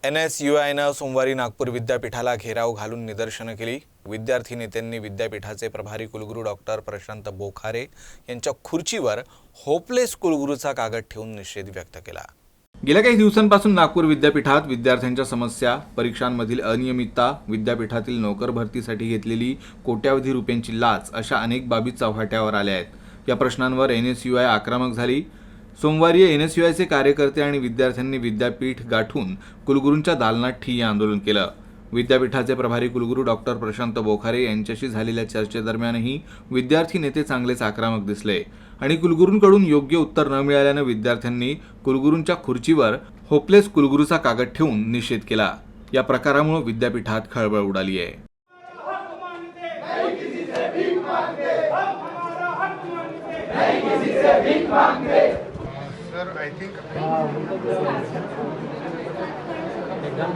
NSUIनं सोमवारी नागपूर विद्यापीठाला घेराव घालून निदर्शनं केली। विद्यार्थी नेत्यांनी विद्यापीठाचे प्रभारी कुलगुरू डॉक्टर प्रशांत बोखारे यांच्या खुर्चीवर होपलेस कुलगुरूचा कागद ठेवून निषेध व्यक्त केला। गेल्या काही दिवसांपासून नागपूर विद्यापीठात विद्यार्थ्यांच्या समस्या, परीक्षांमधील अनियमितता, विद्यापीठातील नोकर भरतीसाठी घेतलेली कोट्यावधी रुपयांची लाच अशा अनेक बाबी चव्हाट्यावर आल्या आहेत। या प्रश्नांवर NSUI आक्रमक झाली। सोमवारी NSUIचे कार्यकर्ते आणि विद्यार्थ्यांनी विद्यापीठ गाठून कुलगुरूंच्या दालनात ठिय्या आंदोलन केलं। विद्यापीठाचे प्रभारी कुलगुरू डॉक्टर प्रशांत बोखारे यांच्याशी झालेल्या चर्चेदरम्यानही विद्यार्थी नेते चांगलेच आक्रमक दिसले आणि कुलगुरूंकडून योग्य उत्तर न मिळाल्याने विद्यार्थ्यांनी कुलगुरूंच्या खुर्चीवर होपलेस कुलगुरूचा कागद ठेवून निषेध केला। या प्रकारामुळे विद्यापीठात खळबळ उडाली आहे। Sir, I think exam